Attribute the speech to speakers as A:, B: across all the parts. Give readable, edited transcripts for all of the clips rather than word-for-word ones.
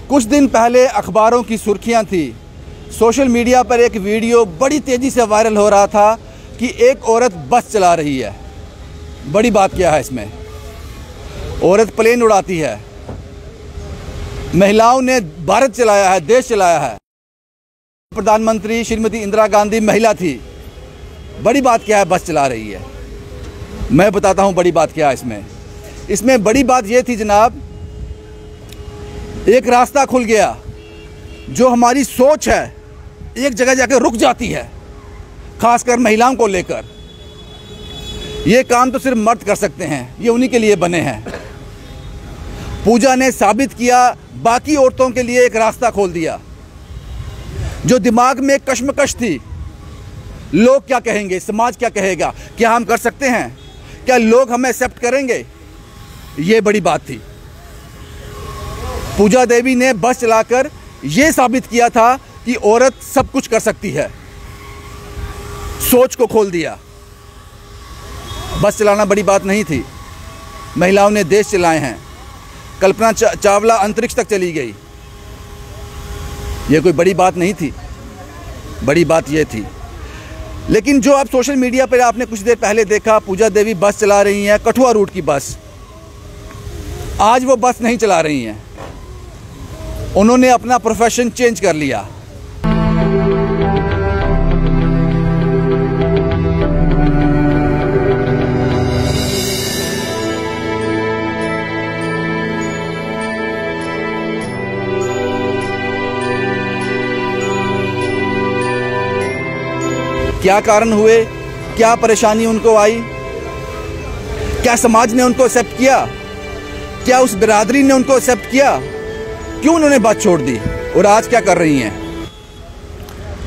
A: कुछ दिन पहले अखबारों की सुर्खियां थी, सोशल मीडिया पर एक वीडियो बड़ी तेज़ी से वायरल हो रहा था कि एक औरत बस चला रही है। बड़ी बात क्या है इसमें? औरत प्लेन उड़ाती है, महिलाओं ने भारत चलाया है, देश चलाया है। प्रधानमंत्री श्रीमती इंदिरा गांधी महिला थी। बड़ी बात क्या है? बस चला रही है। मैं बताता हूं बड़ी बात क्या है इसमें बड़ी बात यह थी जनाब, एक रास्ता खुल गया। जो हमारी सोच है एक जगह जाकर रुक जाती है, खासकर महिलाओं को लेकर। ये काम तो सिर्फ मर्द कर सकते हैं, ये उन्हीं के लिए बने हैं। पूजा ने साबित किया, बाकी औरतों के लिए एक रास्ता खोल दिया। जो दिमाग में कश्मकश थी, लोग क्या कहेंगे, समाज क्या कहेगा, क्या हम कर सकते हैं, क्या लोग हमें एक्सेप्ट करेंगे, ये बड़ी बात थी। पूजा देवी ने बस चलाकर यह साबित किया था कि औरत सब कुछ कर सकती है। सोच को खोल दिया। बस चलाना बड़ी बात नहीं थी, महिलाओं ने देश चलाए हैं। कल्पना चावला अंतरिक्ष तक चली गई, यह कोई बड़ी बात नहीं थी, बड़ी बात यह थी। लेकिन जो आप सोशल मीडिया पर आपने कुछ देर पहले देखा, पूजा देवी बस चला रही हैं, कठुआ रूट की बस। आज वो बस नहीं चला रही हैं, उन्होंने अपना प्रोफेशन चेंज कर लिया। क्या कारण हुए, क्या परेशानी उनको आई, क्या समाज ने उनको एक्सेप्ट किया, क्या उस बिरादरी ने उनको एक्सेप्ट किया, क्यों उन्होंने बात छोड़ दी और आज क्या कर रही हैं?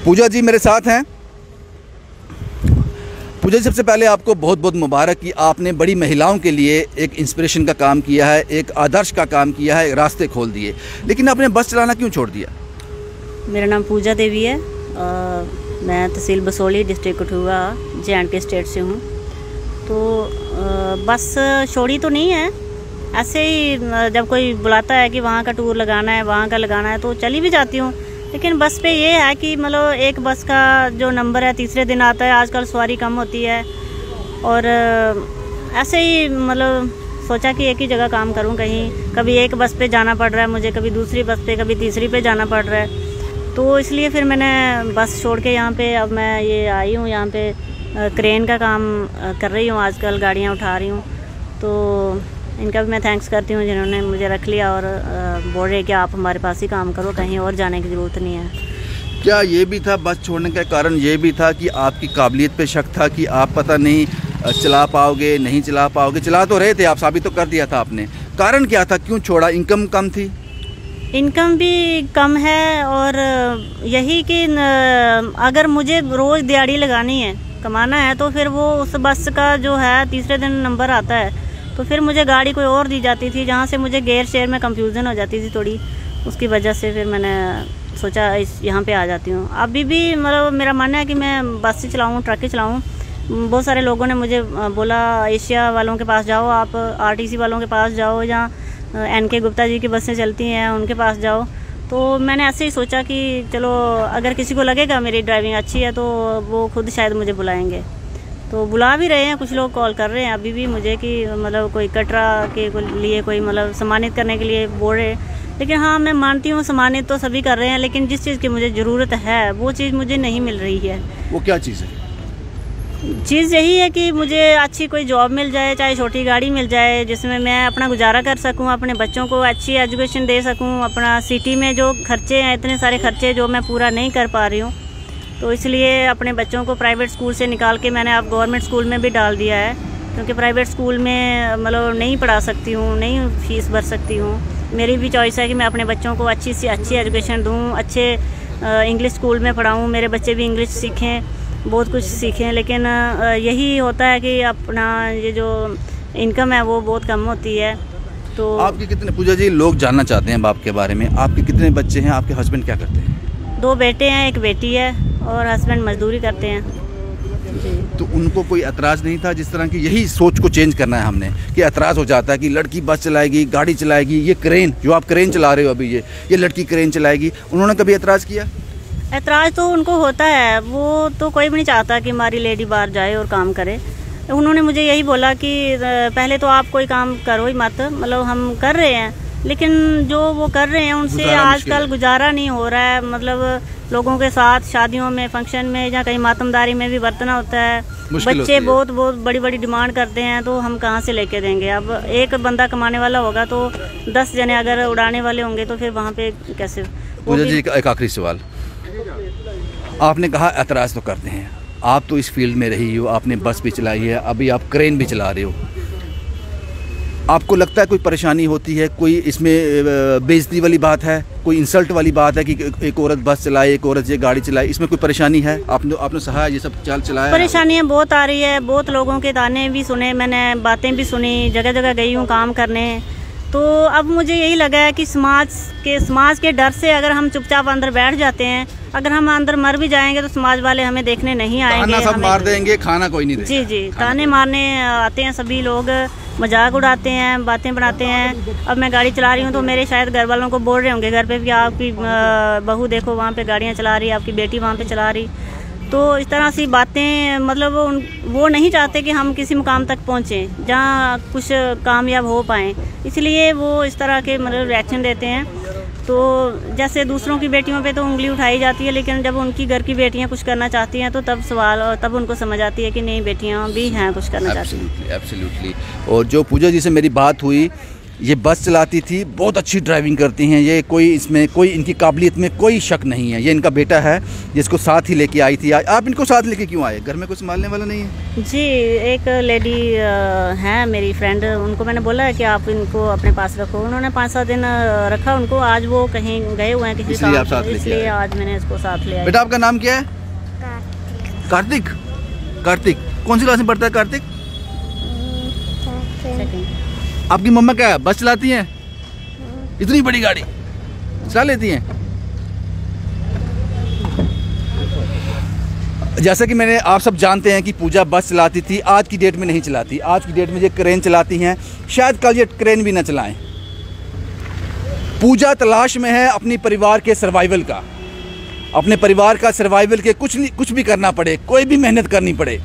A: पूजा जी मेरे साथ हैं। पूजा जी, सबसे पहले आपको बहुत बहुत मुबारक कि आपने बड़ी महिलाओं के लिए एक इंस्पिरेशन का काम किया है, एक आदर्श का काम किया है, रास्ते खोल दिए। लेकिन आपने बस चलाना क्यों छोड़ दिया?
B: मेरा नाम पूजा देवी है, मैं तहसील Basohli, district Kathua, J&K state से हूँ। तो बस छोड़ी तो नहीं है, ऐसे ही जब कोई बुलाता है कि वहाँ का टूर लगाना है, वहाँ का लगाना है, तो चली भी जाती हूँ। लेकिन बस पे ये है कि मतलब एक बस का जो नंबर है तीसरे दिन आता है, आजकल सवारी कम होती है। और ऐसे ही मतलब सोचा कि एक ही जगह काम करूँ, कहीं कभी एक बस पे जाना पड़ रहा है मुझे, कभी दूसरी बस पे, कभी तीसरी पे जाना पड़ रहा है। तो इसलिए फिर मैंने बस छोड़ के यहाँ पे अब मैं ये आई हूँ। यहाँ पे क्रेन का काम कर रही हूँ, आजकल गाड़ियाँ उठा रही हूँ। तो इनका भी मैं थैंक्स करती हूँ जिन्होंने मुझे रख लिया और बोल रहे कि आप हमारे पास ही काम करो, कहीं और जाने की ज़रूरत नहीं है।
A: क्या ये भी था बस छोड़ने का कारण, ये भी था कि आपकी काबिलियत पे शक था कि आप पता नहीं चला पाओगे, नहीं चला पाओगे? चला तो रहे थे आप, साबित तो कर दिया था आपने। कारण क्या था, क्यों छोड़ा? इनकम कम थी?
B: इनकम भी कम है और यही कि अगर मुझे रोज़ दिहाड़ी लगानी है, कमाना है, तो फिर वो उस बस का जो है तीसरे दिन नंबर आता है, तो फिर मुझे गाड़ी कोई और दी जाती थी, जहाँ से मुझे गेर शेयर में कंफ्यूजन हो जाती थी थोड़ी। उसकी वजह से फिर मैंने सोचा यहाँ पे आ जाती हूँ। अभी भी मतलब मेरा मानना है कि मैं बस ही चलाऊँ, ट्रक ही चलाऊँ। बहुत सारे लोगों ने मुझे बोला एशिया वालों के पास जाओ, आप RTC वालों के पास जाओ, या NK गुप्ता जी की बसें चलती हैं उनके पास जाओ। तो मैंने ऐसे ही सोचा कि चलो अगर किसी को लगेगा मेरी ड्राइविंग अच्छी है तो वो खुद शायद मुझे बुलाएंगे। तो बुला भी रहे हैं, कुछ लोग कॉल कर रहे हैं अभी भी मुझे कि मतलब कोई कटरा के लिए कोई मतलब सम्मानित करने के लिए बोल रहे। लेकिन हाँ, मैं मानती हूँ सम्मानित तो सभी कर रहे हैं, लेकिन जिस चीज़ की मुझे ज़रूरत है वो चीज़ मुझे नहीं मिल रही है।
A: वो क्या चीज़ है?
B: चीज़ यही है कि मुझे अच्छी कोई जॉब मिल जाए, चाहे छोटी गाड़ी मिल जाए, जिसमें मैं अपना गुजारा कर सकूं, अपने बच्चों को अच्छी एजुकेशन दे सकूं। अपना सिटी में जो खर्चे हैं, इतने सारे खर्चे जो मैं पूरा नहीं कर पा रही हूं, तो इसलिए अपने बच्चों को प्राइवेट स्कूल से निकाल के मैंने अब गवर्नमेंट स्कूल में भी डाल दिया है। क्योंकि प्राइवेट स्कूल में मतलब नहीं पढ़ा सकती हूँ, नहीं फीस भर सकती हूँ। मेरी भी चॉइस है कि मैं अपने बच्चों को अच्छी से अच्छी एजुकेशन दूँ, अच्छे इंग्लिश स्कूल में पढ़ाऊँ, मेरे बच्चे भी इंग्लिश सीखें, बहुत कुछ सीखें। लेकिन यही होता है कि अपना ये जो इनकम है वो बहुत कम होती है। तो
A: आपके कितने, पूजा जी, लोग जानना चाहते हैं बाप के बारे में, आपके कितने बच्चे हैं, आपके हस्बैंड क्या करते हैं?
B: 2 बेटे हैं, 1 बेटी है और हस्बैंड मजदूरी करते हैं।
A: तो उनको कोई एतराज़ नहीं था? जिस तरह की यही सोच को चेंज करना है हमने कि एतराज़ हो जाता है कि लड़की बस चलाएगी, गाड़ी चलाएगी, ये क्रेन जो आप क्रेन चला रहे हो अभी, ये लड़की क्रेन चलाएगी। उन्होंने कभी एतराज़ किया?
B: ऐतराज़ तो उनको होता है, वो तो कोई भी नहीं चाहता कि हमारी लेडी बाहर जाए और काम करे। उन्होंने मुझे यही बोला कि पहले तो आप कोई काम करो ही मत, मतलब हम कर रहे हैं लेकिन जो वो कर रहे हैं उनसे आजकल गुजारा नहीं हो रहा है। मतलब लोगों के साथ शादियों में, फंक्शन में या कहीं मातमदारी में भी बरतना होता है। बच्चे बहुत बड़ी बड़ी डिमांड करते हैं, तो हम कहाँ से लेके देंगे? अब एक बंदा कमाने वाला होगा तो 10 जने अगर उड़ाने वाले होंगे तो फिर वहाँ पे कैसे?
A: पूजा जी एक आखिरी सवाल, आपने कहा एतराज़ तो करते हैं, आप तो इस फील्ड में रही हो, आपने बस भी चलाई है, अभी आप क्रेन भी चला रहे हो, आपको लगता है कोई परेशानी होती है? कोई इसमें बेइज्जती वाली बात है, कोई इंसल्ट वाली बात है कि एक औरत बस चलाए, एक औरत ये गाड़ी चलाए, इसमें कोई परेशानी है? आपने सहा ये सब चलाया?
B: परेशानियाँ बहुत आ रही है, बहुत लोगों के ताने भी सुने मैंने, बातें भी सुनी, जगह जगह गई हूँ काम करने। तो अब मुझे यही लगा है कि समाज के डर से अगर हम चुपचाप अंदर बैठ जाते हैं, अगर हम अंदर मर भी जाएंगे तो समाज वाले हमें देखने नहीं आएंगे,
A: सब मार देंगे, खाना कोई नहीं देगा।
B: जी, ताने मारने आते हैं सभी लोग, मजाक उड़ाते हैं, बातें बनाते हैं। अब मैं गाड़ी चला रही हूँ तो मेरे शायद घर वालों को बोल रहे होंगे घर पे भी, आपकी बहू देखो वहाँ पे गाड़ियाँ चला रही, आपकी बेटी वहाँ पे चला रही। तो इस तरह से बातें, मतलब वो नहीं चाहते कि हम किसी मुकाम तक पहुँचें जहाँ कुछ कामयाब हो पाएँ, इसलिए वो इस तरह के मतलब रिएक्शन देते हैं। तो जैसे दूसरों की बेटियों पे तो उंगली उठाई जाती है, लेकिन जब उनकी घर की बेटियां कुछ करना चाहती हैं तो तब उनको समझ आती है कि नहीं, बेटियां भी हैं, कुछ करना चाहती हैं।
A: एब्सोल्युटली। और जो पूजा जी से मेरी बात हुई, ये बस चलाती थी, बहुत अच्छी ड्राइविंग करती हैं, ये इसमें कोई इनकी काबिलियत में कोई शक नहीं है। ये इनका बेटा है जिसको साथ ही लेके आई थी। आप इनको साथ लेके क्यों आए? घर में कोई संभालने वाला नहीं है?
B: जी, एक लेडी है मेरी फ्रेंड, उनको मैंने बोला है कि आप इनको अपने पास रखो। उन्होंने 5-7 दिन रखा उनको। आज वो कहीं गए हुए हैं किसी काम से, इसलिए आज मैंने इसको साथ ले आया।
A: बेटा आपका नाम क्या है? कार्तिक। कार्तिक कौन सी क्लास में पढ़ता है कार्तिक? आपकी मम्मा क्या है, बस चलाती हैं? इतनी बड़ी गाड़ी चला लेती हैं? जैसा कि मैंने, आप सब जानते हैं कि पूजा बस चलाती थी, आज की डेट में नहीं चलाती। आज की डेट में ये क्रेन चलाती हैं, शायद कल ये क्रेन भी ना चलाएं। पूजा तलाश में है अपनी परिवार के सर्वाइवल का, अपने परिवार का सर्वाइवल के कुछ भी करना पड़े, कोई भी मेहनत करनी पड़े,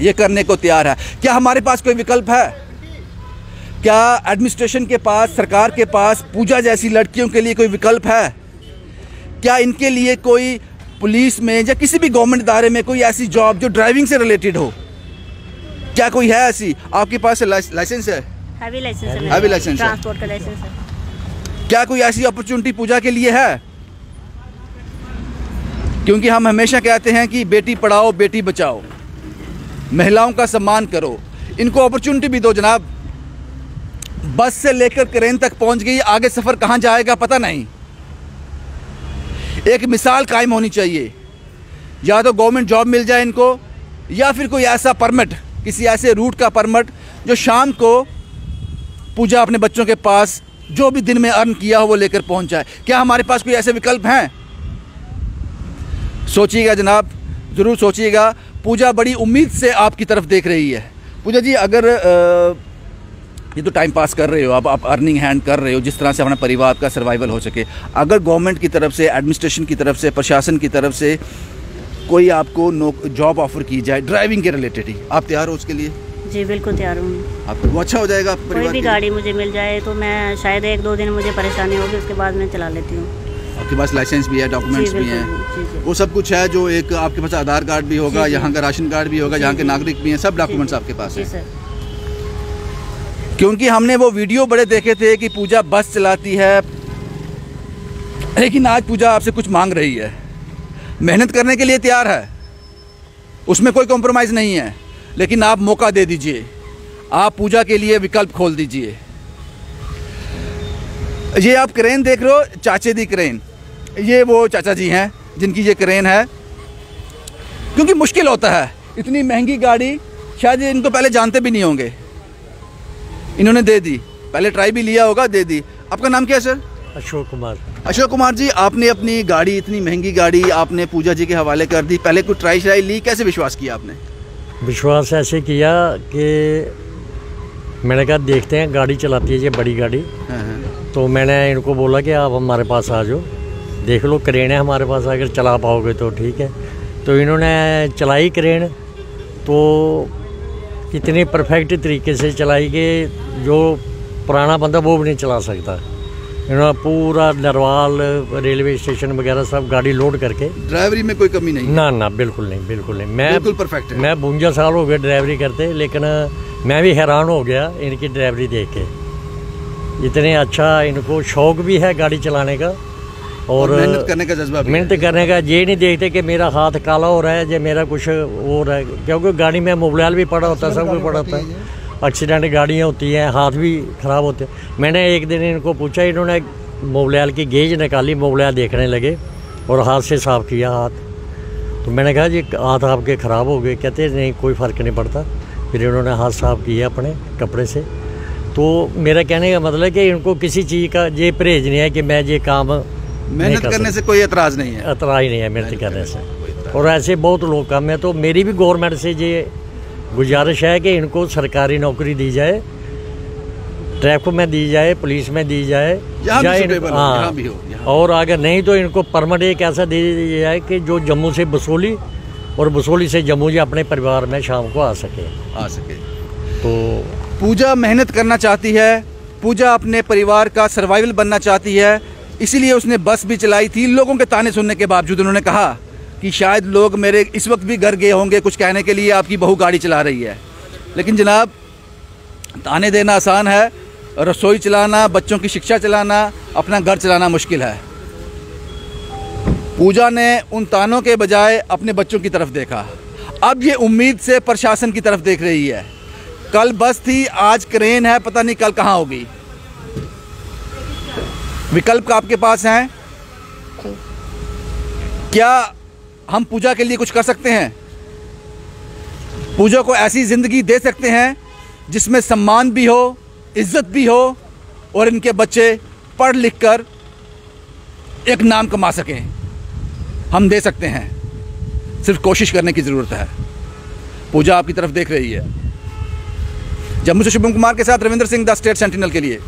A: ये करने को तैयार है। क्या हमारे पास कोई विकल्प है? क्या एडमिनिस्ट्रेशन के पास, सरकार के पास पूजा जैसी लड़कियों के लिए कोई विकल्प है? क्या इनके लिए कोई पुलिस में या किसी भी गवर्नमेंट इदारे में कोई ऐसी जॉब जो ड्राइविंग से रिलेटेड हो? क्या कोई है ऐसी? आपके पास लाइसेंस है?
B: हैवी लाइसेंस है।
A: हैवी लाइसेंस है,
B: ट्रांसपोर्ट का लाइसेंस है।
A: क्या कोई ऐसी अपॉर्चुनिटी पूजा के लिए है? क्योंकि हम हमेशा कहते हैं कि बेटी पढ़ाओ, बेटी बचाओ, महिलाओं का सम्मान करो, इनको अपॉर्चुनिटी भी दो जनाब। बस से लेकर क्रेन तक पहुंच गई, आगे सफ़र कहां जाएगा पता नहीं। एक मिसाल कायम होनी चाहिए, या तो गवर्नमेंट जॉब मिल जाए इनको, या फिर कोई ऐसा परमिट, किसी ऐसे रूट का परमिट जो शाम को पूजा अपने बच्चों के पास जो भी दिन में अर्न किया हो वो लेकर पहुंच जाए। क्या हमारे पास कोई ऐसे विकल्प हैं? सोचिएगा जनाब, ज़रूर सोचिएगा। पूजा बड़ी उम्मीद से आपकी तरफ देख रही है। पूजा जी, अगर ये तो टाइम पास कर रहे हो, आप अर्निंग हैंड कर रहे हो, जिस तरह से अपना परिवार का सर्वाइवल हो सके, अगर गवर्नमेंट की तरफ से, एडमिनिस्ट्रेशन की तरफ से, प्रशासन की तरफ से कोई आपको जॉब ऑफर की जाए ड्राइविंग के रिलेटेड ही, आप तैयार हो उसके लिए?
B: जी बिल्कुल तैयार हूँ।
A: आपको वो अच्छा हो जाएगा?
B: कोई भी गाड़ी मुझे मिल जाए तो मैं शायद 1-2 दिन मुझे परेशानी होगी, उसके बाद मैं चला लेती हूँ।
A: आपके पास लाइसेंस भी है, डॉक्यूमेंट्स भी हैं, वो सब कुछ है, जो एक आपके पास आधार कार्ड भी होगा, यहाँ का राशन कार्ड भी होगा, यहाँ के नागरिक भी हैं, सब डॉक्यूमेंट्स आपके पास हैं? क्योंकि हमने वो वीडियो बड़े देखे थे कि पूजा बस चलाती है, लेकिन आज पूजा आपसे कुछ मांग रही है, मेहनत करने के लिए तैयार है, उसमें कोई कॉम्प्रोमाइज़ नहीं है, लेकिन आप मौका दे दीजिए, आप पूजा के लिए विकल्प खोल दीजिए। ये आप क्रेन देख रहे हो, चाचे दी क्रेन, ये वो चाचा जी हैं जिनकी ये क्रेन है। क्योंकि मुश्किल होता है, इतनी महंगी गाड़ी शायद इनको पहले जानते भी नहीं होंगे, इन्होंने दे दी, पहले ट्राई भी लिया होगा, दे दी। आपका नाम क्या है सर?
C: अशोक कुमार।
A: अशोक कुमार जी, आपने अपनी गाड़ी, इतनी महंगी गाड़ी आपने पूजा जी के हवाले कर दी, पहले कोई ट्राई श्राई ली, कैसे विश्वास किया आपने?
C: विश्वास ऐसे किया कि मैंने कहा देखते हैं, गाड़ी चलाती है ये बड़ी गाड़ी। तो मैंने इनको बोला कि आप हमारे पास आ जाओ, देख लो, क्रेन है हमारे पास, अगर चला पाओगे तो ठीक है। तो इन्होंने चलाई क्रेन, तो इतनी परफेक्ट तरीके से चलाई कि जो पुराना बंदा वो भी नहीं चला सकता। इन्होंने पूरा नरवाल रेलवे स्टेशन वगैरह सब गाड़ी लोड करके।
A: ड्राइवरी में कोई कमी नहीं?
C: ना बिल्कुल नहीं, बिल्कुल नहीं। मैं
A: बिल्कुल परफेक्ट है।
C: मैं 52 साल हो गए ड्राइवरी करते, लेकिन मैं भी हैरान हो गया इनकी ड्राइवरी देख के। इतने अच्छा इनको शौक भी है गाड़ी चलाने का और
A: मेहनत करने का जज्बा भी।
C: मेहनत करने का, ये नहीं देखते कि मेरा हाथ काला हो रहा है या मेरा कुछ हो रहा है, क्योंकि गाड़ी में मोबाइल भी पड़ा होता है, सब कुछ पड़ा होता है। एक्सीडेंट गाड़ियाँ होती हैं, हाथ भी ख़राब होते हैं। मैंने एक दिन इनको पूछा, इन्होंने मोबाइल की गेज निकाली, मोबाइल देखने लगे और हाथ से साफ़ किया हाथ। तो मैंने कहा जी हाथ आपके ख़राब हो गए? कहते नहीं, कोई फ़र्क नहीं पड़ता। फिर इन्होंने हाथ साफ़ किया अपने कपड़े से। तो मेरा कहने का मतलब है कि इनको किसी चीज़ का ये परहेज नहीं है कि मैं ये काम
A: मेहनत करने से कोई एतराज़ नहीं है?
C: एतराज़ नहीं है मेहनत करने से, और ऐसे बहुत लोग कम है। तो मेरी भी गवर्नमेंट से ये गुजारिश है कि इनको सरकारी नौकरी दी जाए, ट्रैफिक में दी जाए, पुलिस में दी जाए,
A: यहाँ भी हो।
C: और अगर नहीं तो इनको परमिट एक ऐसा दे दिया जाए कि जो जम्मू से बसोली और बसोली से जम्मू या अपने परिवार में शाम को आ सके। तो
A: पूजा मेहनत करना चाहती है, पूजा अपने परिवार का सर्वाइवल बनना चाहती है, इसीलिए उसने बस भी चलाई थी। लोगों के ताने सुनने के बावजूद उन्होंने कहा कि शायद लोग मेरे इस वक्त भी घर गए होंगे कुछ कहने के लिए, आपकी बहू गाड़ी चला रही है। लेकिन जनाब, ताने देना आसान है, रसोई चलाना, बच्चों की शिक्षा चलाना, अपना घर चलाना मुश्किल है। पूजा ने उन तानों के बजाय अपने बच्चों की तरफ देखा। अब ये उम्मीद से प्रशासन की तरफ देख रही है। कल बस थी, आज क्रेन है, पता नहीं कल कहाँ होगी। विकल्प आपके पास हैं। क्या हम पूजा के लिए कुछ कर सकते हैं? पूजा को ऐसी ज़िंदगी दे सकते हैं जिसमें सम्मान भी हो, इज्जत भी हो और इनके बच्चे पढ़ लिख कर एक नाम कमा सकें। हम दे सकते हैं, सिर्फ कोशिश करने की ज़रूरत है। पूजा आपकी तरफ देख रही है। जम्मू से शुभम कुमार के साथ Ravindra Singh, the state sentinel के लिए।